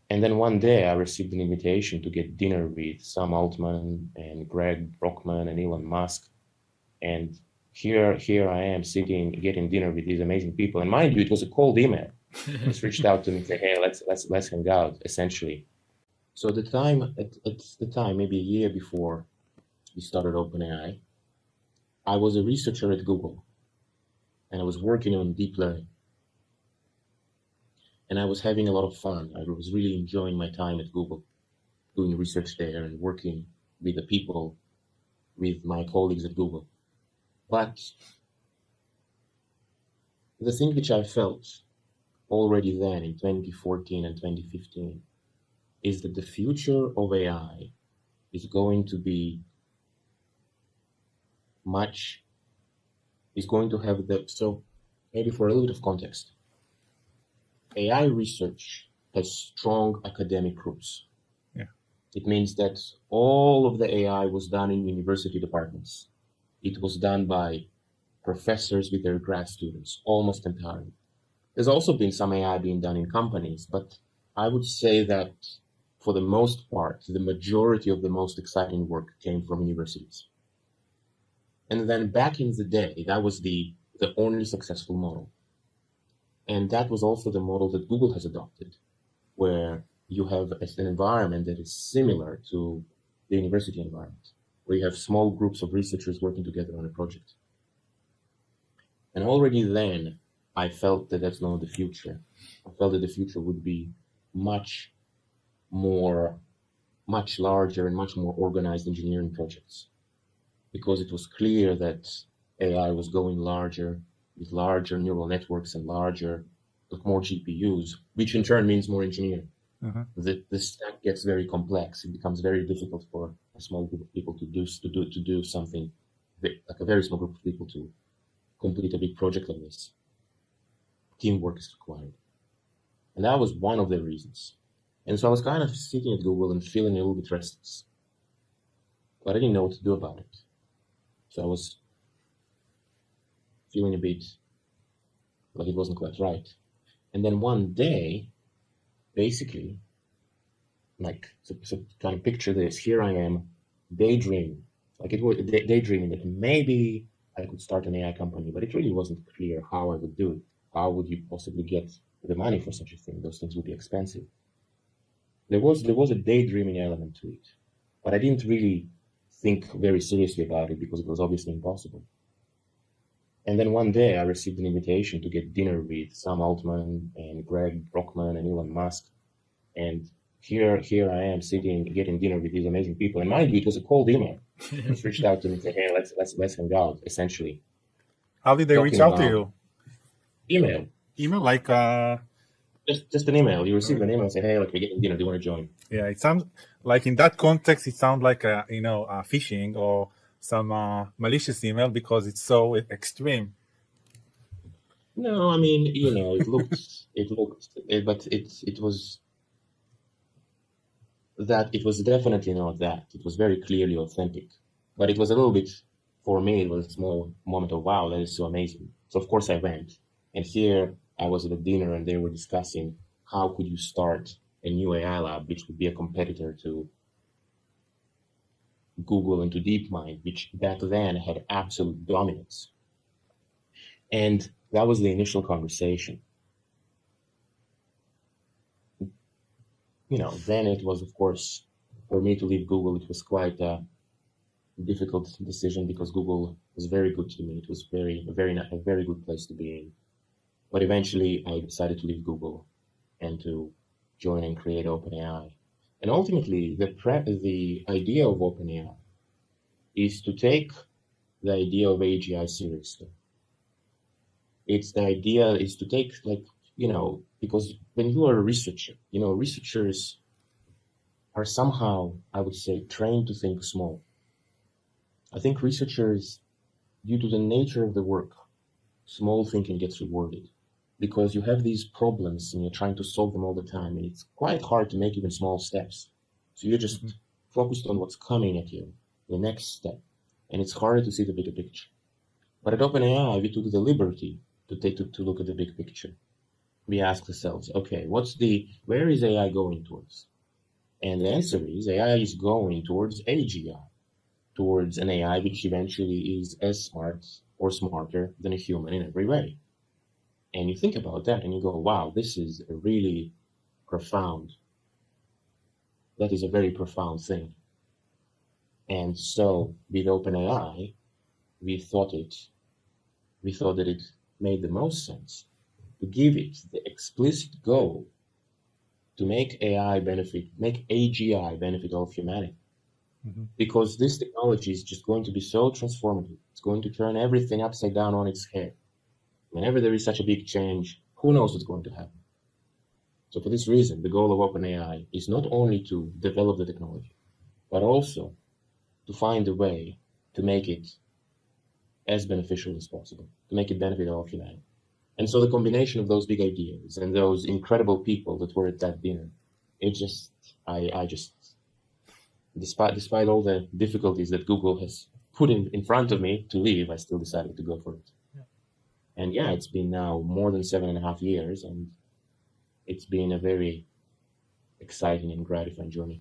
And then one day I received an invitation to get dinner with Sam Altman and Greg Brockman and Elon Musk. And here I am sitting, getting dinner with these amazing people. And mind you, it was a cold email. They just reached out to me and said, hey, let's hang out, essentially. So at the time, maybe a year before we started OpenAI, I was a researcher at Google and I was working on deep learning. And I was having a lot of fun. I was really enjoying my time at Google, doing research there and working with the people, with my colleagues at Google. But the thing which I felt already then in 2014 and 2015 is that the future of AI is going to be so maybe for a little bit of context, AI research has strong academic roots. Yeah. It means that all of the AI was done in university departments. It was done by professors with their grad students, almost entirely. There's also been some AI being done in companies, but I would say that for the most part, the majority of the most exciting work came from universities. And then back in the day, that was the only successful model. And that was also the model that Google has adopted, where you have an environment that is similar to the university environment, where you have small groups of researchers working together on a project. And already then, I felt that that's not the future. I felt that the future would be much larger and much more organized engineering projects, because it was clear that AI was going larger with larger neural networks and with more GPUs, which in turn means more engineering. Mm-hmm. The stack gets very complex. It becomes very difficult for a small group of people to do something, like a very small group of people to complete a big project like this. Teamwork is required. And that was one of the reasons. And so I was kind of sitting at Google and feeling a little bit restless, but I didn't know what to do about it. So I was feeling a bit like it wasn't quite right. And then one day, basically, so kind of picture this. Here I am, daydreaming. Like it was daydreaming that maybe I could start an AI company, but it really wasn't clear how I would do it. How would you possibly get the money for such a thing? Those things would be expensive. There was a daydreaming element to it, but I didn't really think very seriously about it because it was obviously impossible. And then one day I received an invitation to get dinner with Sam Altman and Greg Brockman and Elon Musk. And here I am sitting, getting dinner with these amazing people. And mind you, it was a cold email. They just reached out to me and said, hey, let's hang out, essentially. How did they reach out to you? Email. Email, like just an email. You receive an email and say, hey, like we're getting dinner, do you want to join? Yeah, it sounds like in that context, it sounds like a phishing or some malicious email because it's so extreme. No, I mean, it was definitely not that. It was very clearly authentic, but it was a little bit, for me, it was a small moment of, wow, that is so amazing. So of course I went, and here I was at a dinner and they were discussing how could you start a new AI lab, which would be a competitor to Google and to DeepMind, which back then had absolute dominance. And that was the initial conversation. Then it was, of course, for me to leave Google, it was quite a difficult decision because Google was very good to me. It was a very good place to be in. But eventually I decided to leave Google and to join and create OpenAI. And ultimately, the idea of OpenAI is to take the idea of AGI seriously. The idea is to take, because when you are a researcher, researchers are somehow, I would say, trained to think small. I think researchers, due to the nature of the work, small thinking gets rewarded because you have these problems and you're trying to solve them all the time. And it's quite hard to make even small steps. So you're just focused on what's coming at you, the next step. And it's harder to see the bigger picture. But at OpenAI, we took the liberty to look at the big picture. we ask ourselves, okay, where is AI going towards? And the answer is AI is going towards AGI, towards an AI which eventually is as smart or smarter than a human in every way. And you think about that and you go, wow, this is a really profound, that is a very profound thing. And so with OpenAI, we thought that it made the most sense to give it the explicit goal to make AGI benefit all of humanity. Because this technology is just going to be so transformative. It's going to turn everything upside down on its head. Whenever there is such a big change, who knows what's going to happen? So for this reason, the goal of OpenAI is not only to develop the technology, but also to find a way to make it as beneficial as possible, to make it benefit all of humanity. And so the combination of those big ideas and those incredible people that were at that dinner, despite all the difficulties that Google has put in front of me to leave, I still decided to go for it. And yeah, it's been now more than 7.5 years, and it's been a very exciting and gratifying journey.